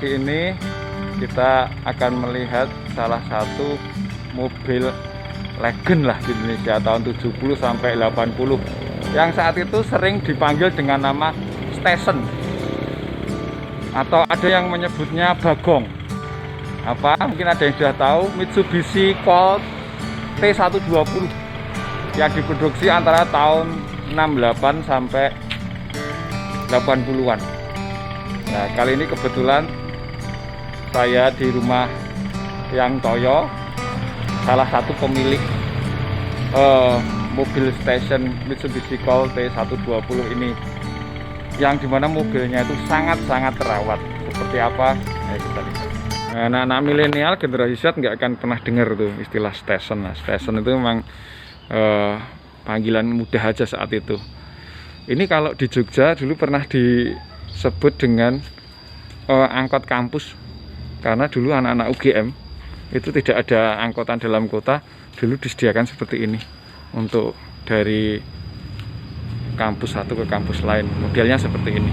pagi ini kita akan melihat salah satu mobil legend lah di Indonesia tahun 70 sampai 80 yang saat itu sering dipanggil dengan nama Station atau ada yang menyebutnya Bagong. Apa? Mungkin ada yang sudah tahu, Mitsubishi Colt T120 yang diproduksi antara tahun 68 sampai 80-an. Nah, kali ini kebetulan saya di rumah Yang Toyo, salah satu pemilik mobil Station Mitsubishi Colt T120 ini, yang dimana mobilnya itu sangat-sangat terawat. Seperti apa? Ayo kita lihat. Nah, anak-anak milenial generasi Z nggak akan pernah dengar tuh istilah Station. Nah, Station itu memang panggilan mudah aja saat itu. Ini kalau di Jogja dulu pernah disebut dengan angkot kampus, karena dulu anak-anak UGM itu tidak ada angkutan dalam kota, dulu disediakan seperti ini untuk dari kampus satu ke kampus lain, modelnya seperti ini.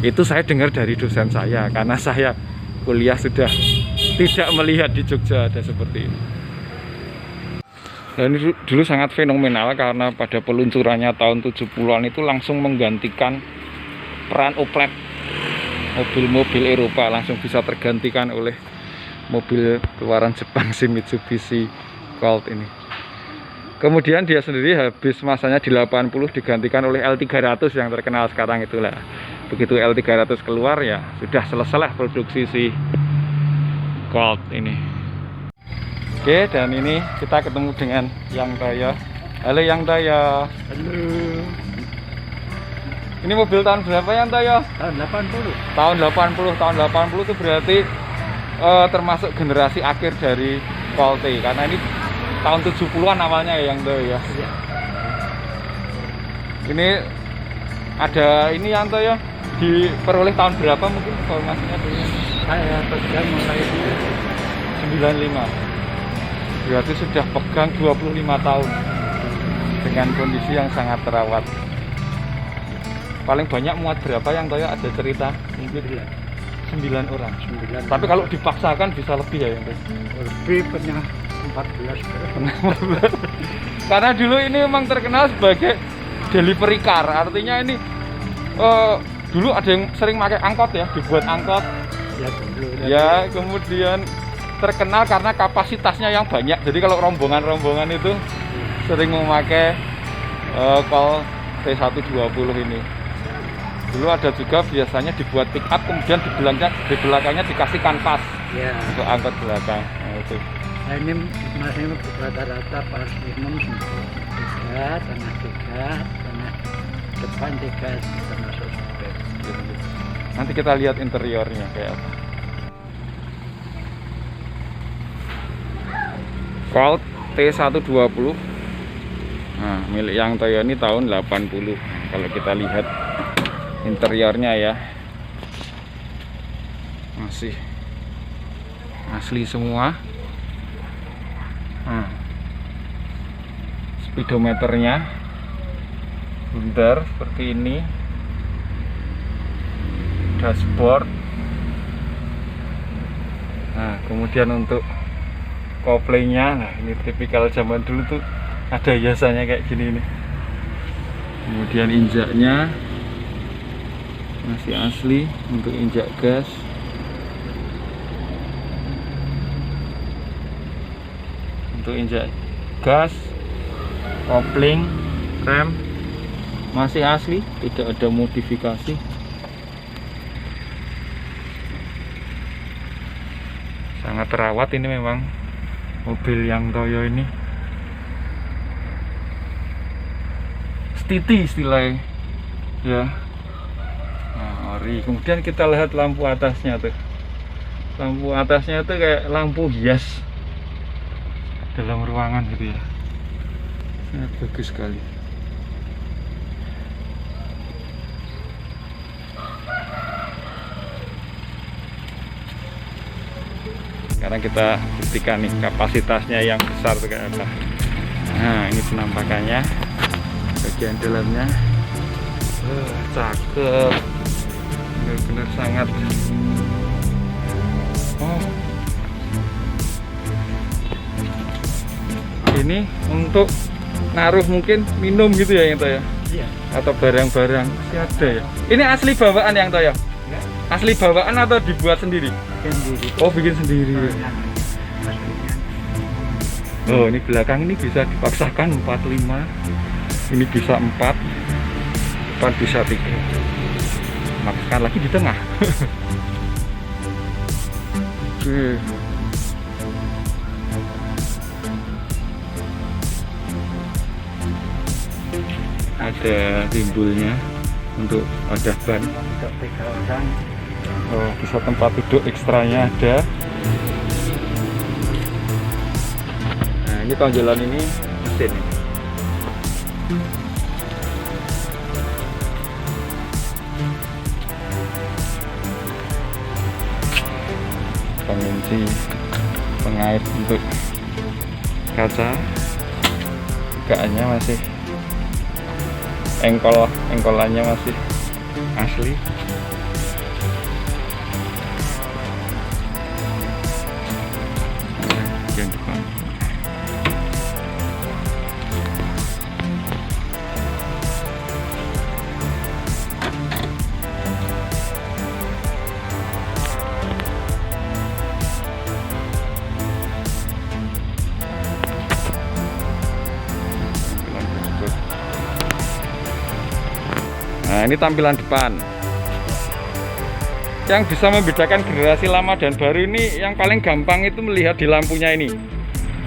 Itu saya dengar dari dosen saya, karena saya kuliah sudah tidak melihat di Jogja ada seperti ini. Dan ini dulu sangat fenomenal karena pada peluncurannya tahun 70-an itu langsung menggantikan peran oplet. Mobil-mobil Eropa langsung bisa tergantikan oleh mobil keluaran Jepang, si Mitsubishi Colt ini. Kemudian dia sendiri habis masanya di 80 digantikan oleh L300 yang terkenal sekarang itulah. Begitu L300 keluar ya sudah selesai produksi si Colt ini. Oke, dan ini kita ketemu dengan Yang Toyo. Halo Yang Toyo. Halo. Ini mobil tahun berapa Yang Toyo? Tahun 80. Tahun 80. Tahun 80 itu berarti termasuk generasi akhir dari Colt, karena ini tahun 70-an awalnya ya Yang Toyo ya. Iya. Ini ada ini Yang Toyo diperoleh tahun berapa mungkin informasinya dulu? Saya pegang mulai 95. Berarti sudah pegang 25 tahun dengan kondisi yang sangat terawat. Paling banyak muat berapa Yang Toyo, ada cerita? 9 orang. 9. Tapi kalau dipaksakan bisa lebih ya Yang Toyo? Lebih pernah 14. Karena dulu ini memang terkenal sebagai delivery car. Artinya ini dulu ada yang sering pakai angkot ya, dibuat angkot. Ya dulu. Ya, kemudian terkenal karena kapasitasnya yang banyak. Jadi kalau rombongan-rombongan itu sering memakai Colt T120 ini. Dulu ada juga biasanya dibuat pick up, kemudian di belakangnya dikasih kanvas Ya. untuk angkot belakang. Nah, itu. Nah, ini masih rata-rata pas minum 3, tengah 3, tengah depan 3 termasuk supir. Nanti kita lihat interiornya kayak apa. Colt T120. Nah, milik Yang Toyo ini tahun 80. Kalau kita lihat interiornya ya, masih asli semua. Nah, speedometernya bundar seperti ini. Dashboard. Nah, kemudian untuk koplingnya, nah ini tipikal zaman dulu tuh ada hiasannya kayak gini nih. Kemudian injaknya masih asli untuk injak gas. Untuk injak gas, kopling, rem masih asli, tidak ada modifikasi. Sangat terawat ini memang mobil Yang Toyo ini. Stiti istilahnya ya. Nah, ori. Kemudian kita lihat lampu atasnya tuh. Lampu atasnya tuh kayak lampu hias dalam ruangan gitu ya. Sangat bagus sekali. Sekarang kita buktikan nih kapasitasnya yang besar tuh kayak apa. Nah, ini penampakannya, bagian dalamnya. Cakep, benar-benar sangat Oh. Ini untuk naruh mungkin minum gitu ya yang Toyo? Iya. Atau barang-barang masih ada ya? Ini asli bawaan yang Toyo? Ya. Asli bawaan atau dibuat sendiri? Sendiri. Oh, bikin sendiri. Oh, ini belakang ini bisa dipaksakan 45. Ini bisa 4. Depan bisa 3. Maksakan lagi di tengah. Oke. Ada timbulnya untuk wadah ban. Untuk 3 orang. Oh, bisa tempat duduk ekstranya ada. Nah, ini tonjolan ini mesin. Pengunci pengait untuk kaca. Bukaannya masih engkolannya masih asli. Yang depan. Nah, ini tampilan depan. Yang bisa membedakan generasi lama dan baru ini yang paling gampang itu melihat di lampunya ini.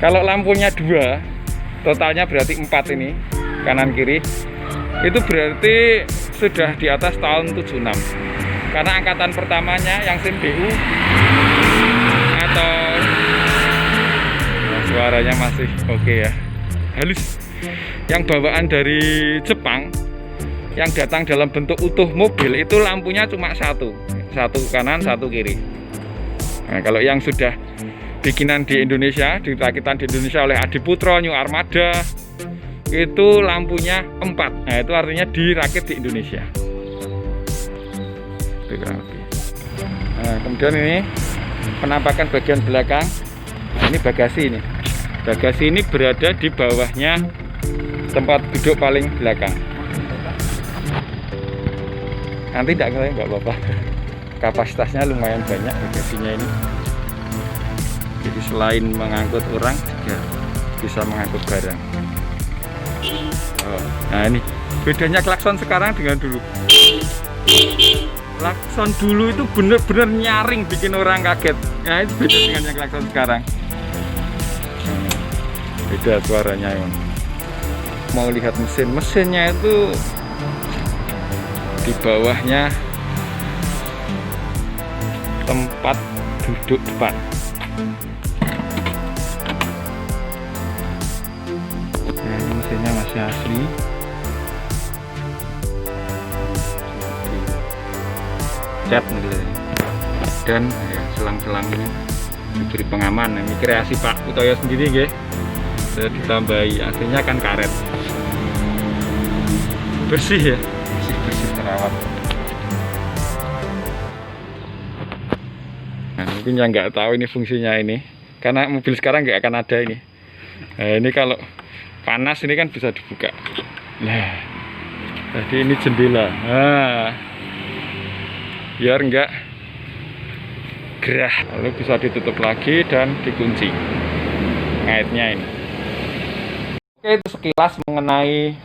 Kalau lampunya 2, totalnya berarti 4 ini, kanan kiri. Itu berarti sudah di atas tahun 76. Karena angkatan pertamanya yang SIM BU atau nah, suaranya masih oke ya. Halus. Yang bawaan dari Jepang yang datang dalam bentuk utuh mobil itu lampunya cuma satu kanan, 1 kiri. Nah, kalau yang sudah bikinan di Indonesia, dirakitan di Indonesia oleh Adiputro, New Armada, itu lampunya 4. Nah, itu artinya dirakit di Indonesia. Nah, kemudian ini penampakan bagian belakang. Nah, ini bagasi ini. Bagasi ini berada di bawahnya tempat duduk paling belakang. Nanti nggak apa-apa. Kapasitasnya lumayan banyak bagasinya ini. Jadi selain mengangkut orang juga bisa mengangkut barang. Oh, nah ini bedanya klakson sekarang dengan dulu. Klakson dulu itu bener-bener nyaring bikin orang kaget. Nah itu beda dengan yang klakson sekarang. Beda suaranya emang. Mau lihat mesinnya itu di bawahnya tempat duduk depan. Nah, ini mesinnya masih asli. Cat dan ya, selang-selang ini diberi pengaman. Ini kreasi Pak Utoyo sendiri, guys. Sudah ditambahi, aslinya kan karet. Bersih ya. Bersih terawat. Nah, mungkin yang nggak tahu ini fungsinya ini, karena mobil sekarang nggak akan ada ini. Nah, ini kalau panas ini kan bisa dibuka. Nah, tadi ini jendela. Nah, biar nggak gerah, lalu bisa ditutup lagi dan dikunci ngaitnya ini. Oke, itu sekilas mengenai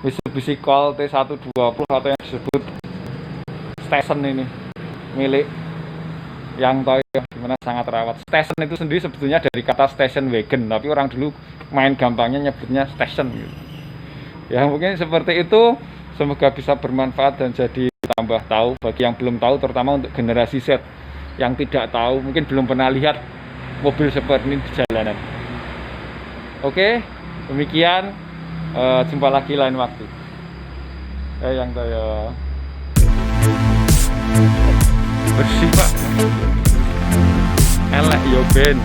Mitsubishi Colt T120 atau yang disebut Station ini, milik Yang Toyo, dimana sangat rawat. Station itu sendiri sebetulnya dari kata station wagon, tapi orang dulu main gampangnya nyebutnya station gitu. Ya mungkin seperti itu, semoga bisa bermanfaat dan jadi tambah tahu bagi yang belum tahu, terutama untuk generasi Z yang tidak tahu, mungkin belum pernah lihat mobil seperti ini di jalanan. Oke, demikian. Jumpa lagi lain waktu. Yang Toyo bersih Pak, elek yo ben.